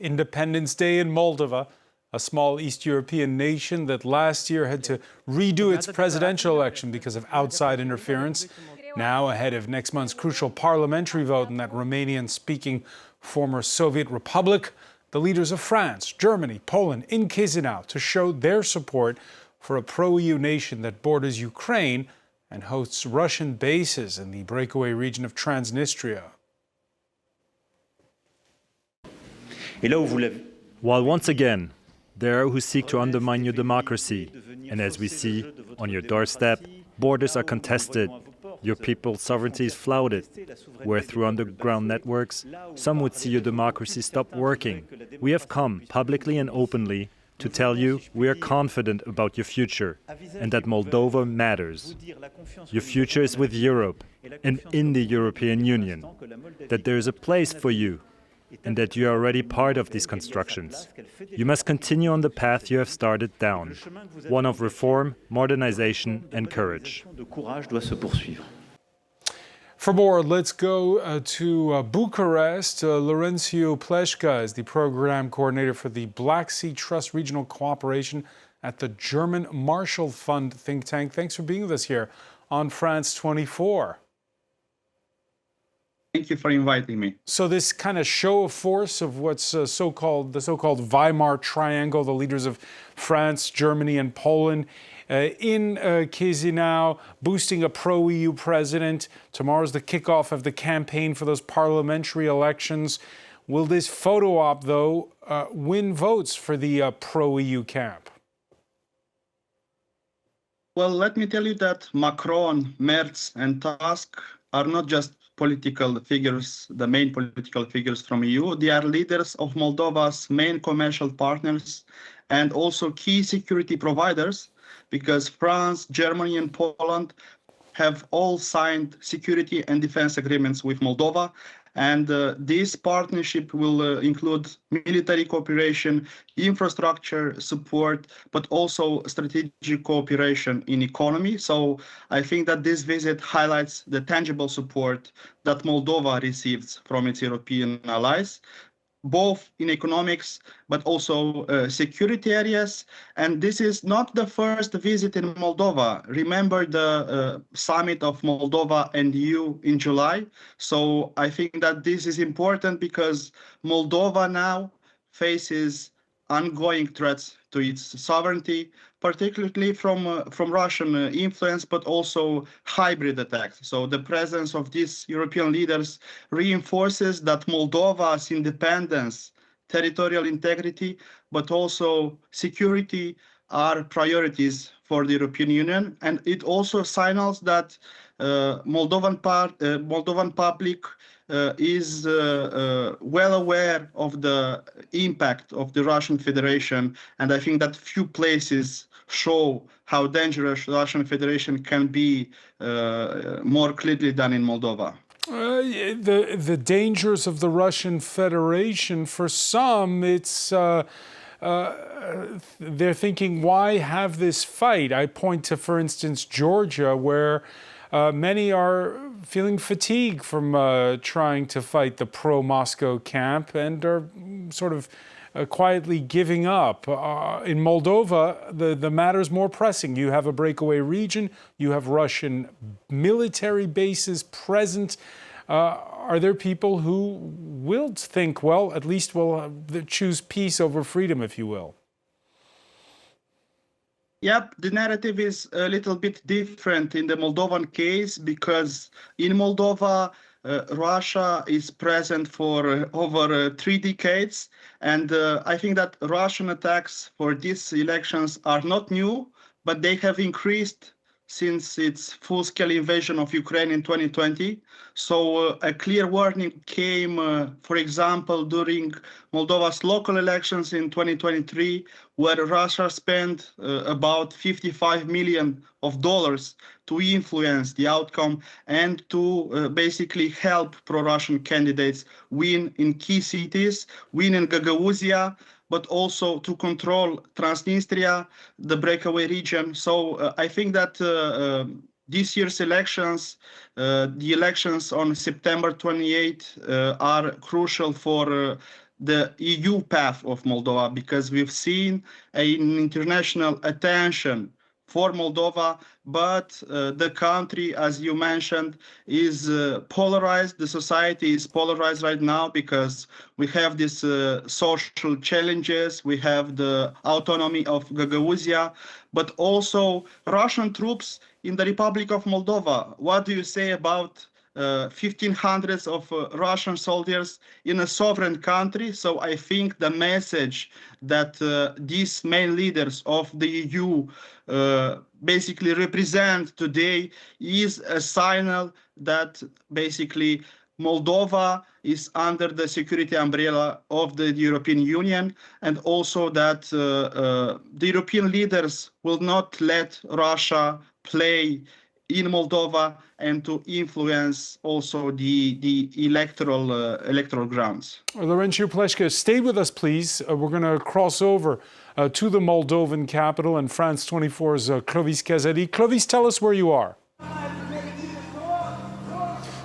Independence Day in Moldova, a small East European nation that last year had to redo its presidential election because of outside interference. Now, ahead of next month's crucial parliamentary vote in that Romanian-speaking former Soviet republic, the leaders of France, Germany, Poland in Chisinau to show their support for a pro-EU nation that borders Ukraine and hosts Russian bases in the breakaway region of Transnistria. While once again, there are who seek to undermine your democracy, and as we see, on your doorstep, borders are contested, your people's sovereignty is flouted, where through underground networks, some would see your democracy stop working. We have come, publicly and openly, to tell you we are confident about your future, and that Moldova matters. Your future is with Europe, and in the European Union, that there is a place for you, and that you are already part of these constructions. You must continue on the path you have started down, one of reform, modernization and courage. For more, let's go to Bucharest. Laurențiu Pleșca is the program coordinator for the Black Sea Trust Regional Cooperation at the German Marshall Fund think tank. Thanks for being with us here on France 24. Thank you for inviting me. So this kind of show of force of what's the so-called Weimar Triangle, the leaders of France, Germany, and Poland in Chisinau, boosting a pro-EU president. Tomorrow's the kickoff of the campaign for those parliamentary elections. Will this photo op, though, win votes for the pro-EU camp? Well, let me tell you that Macron, Merz, and Tusk are not just political figures, the main political figures from EU. They are leaders of Moldova's main commercial partners and also key security providers, because France, Germany, and Poland have all signed security and defense agreements with Moldova. And this partnership will include military cooperation, infrastructure support, but also strategic cooperation in economy. So I think that this visit highlights the tangible support that Moldova receives from its European allies, both in economics, but also security areas. And this is not the first visit in Moldova. Remember the summit of Moldova and EU in July. So I think that this is important because Moldova now faces ongoing threats to its sovereignty, particularly from Russian influence, but also hybrid attacks. So the presence of these European leaders reinforces that Moldova's independence, territorial integrity, but also security are priorities for the European Union. And it also signals that Moldovan public is well aware of the impact of the Russian Federation, and I think that few places show how dangerous the Russian Federation can be more clearly than in Moldova. The dangers of the Russian Federation, for some, it's they're thinking, why have this fight? I point to, for instance, Georgia, where many are feeling fatigue from trying to fight the pro-Moscow camp and are sort of quietly giving up. In Moldova, the matter is more pressing. You have a breakaway region, you have Russian military bases present. Are there people who will think, well, at least we'll choose peace over freedom, if you will? Yep, the narrative is a little bit different in the Moldovan case, because in Moldova, Russia is present for over 3 decades. And I think that Russian attacks for these elections are not new, but they have increased since its full-scale invasion of Ukraine in 2020. So a clear warning came, for example, during Moldova's local elections in 2023, where Russia spent about $55 million to influence the outcome and to basically help pro-Russian candidates win in key cities, win in Gagauzia, but also to control Transnistria, the breakaway region. So I think that this year's elections, the elections on September 28, are crucial for the EU path of Moldova, because we've seen an international attention for Moldova, but the country, as you mentioned, is polarized. The society is polarized right now because we have these social challenges, we have the autonomy of Gagauzia, but also Russian troops in the Republic of Moldova. What do you say about 1,500 of Russian soldiers in a sovereign country? So I think the message that these main leaders of the EU basically represent today is a signal that basically Moldova is under the security umbrella of the European Union, and also that the European leaders will not let Russia play in Moldova and to influence also the electoral grounds. Laurențiu Pleșca, stay with us, please. We're going to cross over to the Moldovan capital and France 24's Clovis Kazadi. Clovis, tell us where you are.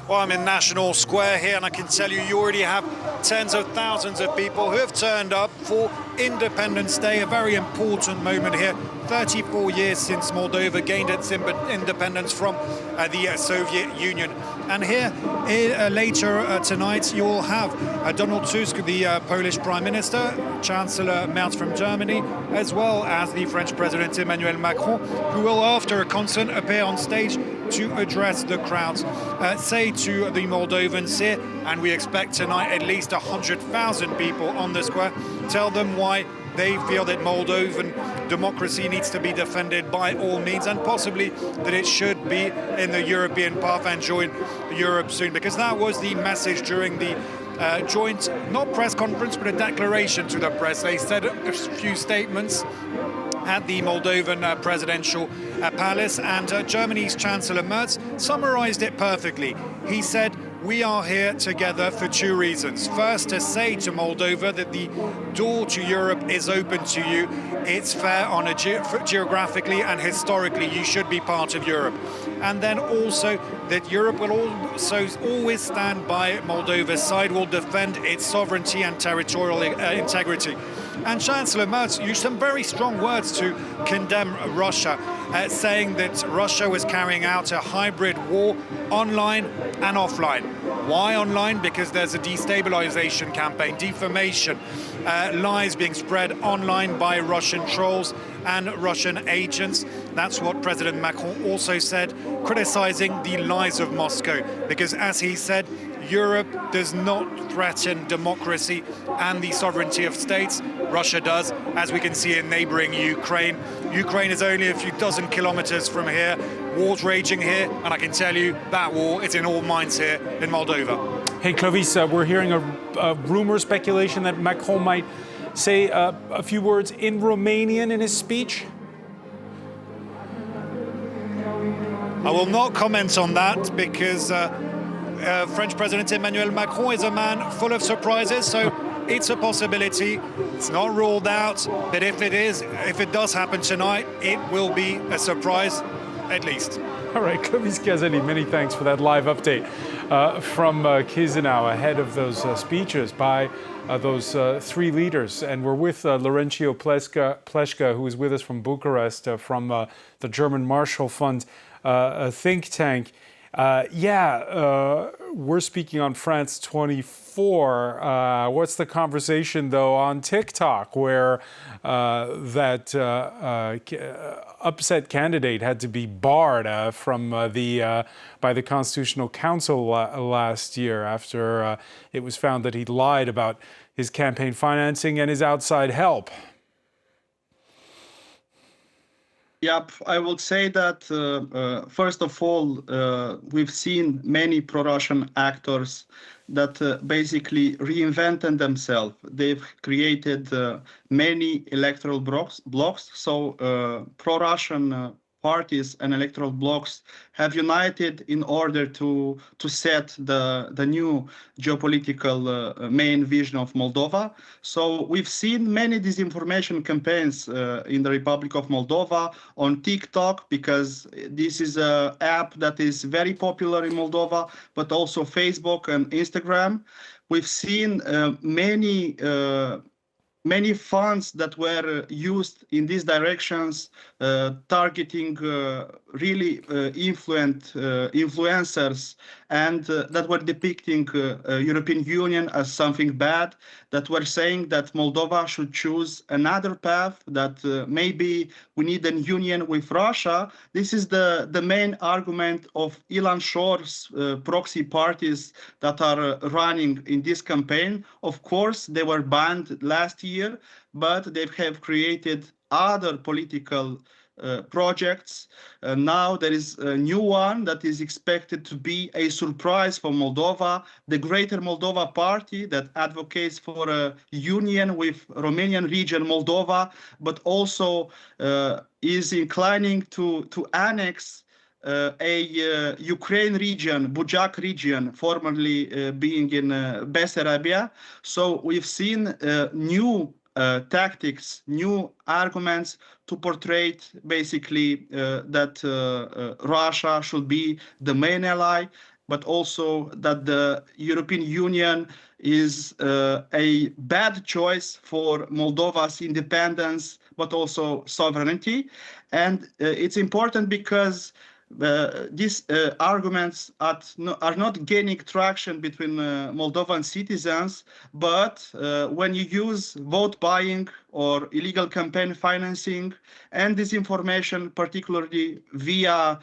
Well, I'm in National Square here, and I can tell you, you already have tens of thousands of people who have turned up for Independence Day, a very important moment here. 34 years since Moldova gained its independence from the Soviet Union. And here, later tonight, you will have Donald Tusk, the Polish Prime Minister, Chancellor Merz from Germany, as well as the French President Emmanuel Macron, who will, after a concert, appear on stage to address the crowds. Say to the Moldovans here, and we expect tonight at least 100,000 people on the square, tell them why they feel that Moldovan democracy needs to be defended by all means, and possibly that it should be in the European path and join Europe soon, because that was the message during the joint, not press conference, but a declaration to the press. They said a few statements at the Moldovan presidential palace, and Germany's Chancellor Merz summarized it perfectly. He said, "We are here together for two reasons. First, to say to Moldova that the door to Europe is open to you. It's fair on a geographically and historically, you should be part of Europe. And then also that Europe will also always stand by Moldova's side, will defend its sovereignty and territorial integrity." And Chancellor Merz used some very strong words to condemn Russia, saying that Russia was carrying out a hybrid war online and offline. Why online? Because there's a destabilization campaign, defamation, lies being spread online by Russian trolls and Russian agents. That's what President Macron also said, criticizing the lies of Moscow. Because as he said, Europe does not threaten democracy and the sovereignty of states. Russia does, as we can see in neighboring Ukraine. Ukraine is only a few dozen kilometers from here. War's raging here, and I can tell you that war is in all minds here in Moldova. Hey, Clovis, we're hearing a rumor, speculation that Macron might say a few words in Romanian in his speech. I will not comment on that because French President Emmanuel Macron is a man full of surprises, so it's a possibility. It's not ruled out, but if it does happen tonight, it will be a surprise, at least. All right, Clovis Kazani, many thanks for that live update from Chisinau ahead of those speeches by those three leaders. And we're with Laurențiu Pleșca, who is with us from Bucharest, from the German Marshall Fund think tank. We're speaking on France 24. What's the conversation, though, on TikTok, where that upset candidate had to be barred by the Constitutional Council last year after it was found that he'd lied about his campaign financing and his outside help? Yep, I would say that, first of all, we've seen many pro-Russian actors that basically reinvented themselves. They've created many electoral blocks. So pro-Russian parties and electoral blocks have united in order to set the new geopolitical main vision of Moldova. So we've seen many disinformation campaigns in the Republic of Moldova on TikTok, because this is an app that is very popular in Moldova, but also Facebook and Instagram. we've seen many funds that were used in these directions, targeting really influencers, and that were depicting European Union as something bad, that were saying that Moldova should choose another path, that maybe we need a union with Russia. This is the main argument of Ilan Shor's proxy parties that are running in this campaign. Of course, they were banned last year, but they have created other political projects. Now there is a new one that is expected to be a surprise for Moldova, the Greater Moldova Party, that advocates for a union with Romanian region Moldova, but also is inclining to annex a Ukraine region, Bujak region, formerly being in Bessarabia. So we've seen new tactics, new arguments to portray basically that Russia should be the main ally, but also that the European Union is a bad choice for Moldova's independence, but also sovereignty. And it's important because these arguments are not gaining traction between Moldovan citizens, but when you use vote buying or illegal campaign financing and disinformation, particularly via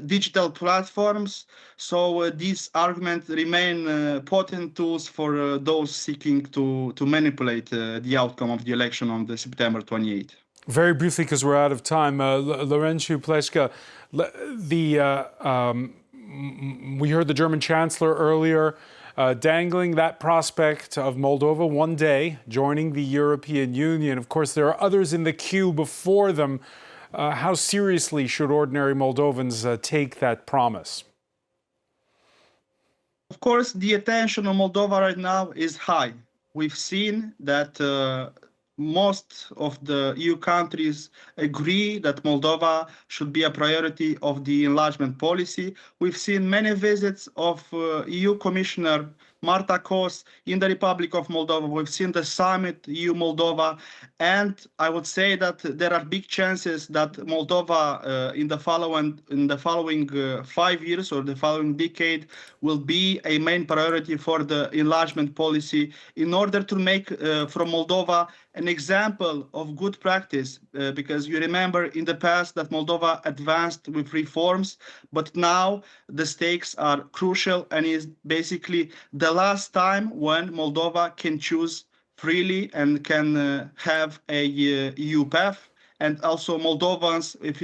digital platforms, so these arguments remain potent tools for those seeking to manipulate the outcome of the election on the September 28th. Very briefly, because we're out of time, Laurențiu Pleșca, we heard the German Chancellor earlier dangling that prospect of Moldova one day joining the European Union. Of course, there are others in the queue before them. How seriously should ordinary Moldovans take that promise? Of course, the attention on Moldova right now is high. We've seen that most of the EU countries agree that Moldova should be a priority of the enlargement policy. We've seen many visits of EU Commissioner Marta Kos in the Republic of Moldova. We've seen the summit EU-Moldova, and I would say that there are big chances that Moldova in the following 5 years or the following decade will be a main priority for the enlargement policy in order to make from Moldova an example of good practice, because you remember in the past that Moldova advanced with reforms, but now the stakes are crucial and is basically the last time when Moldova can choose freely and can have a EU path. And also Moldovans, if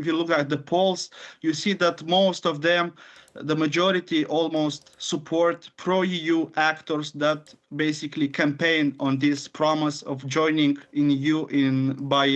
you look at the polls, you see that most of them, the majority almost, support pro-EU actors that basically campaign on this promise of joining in EU by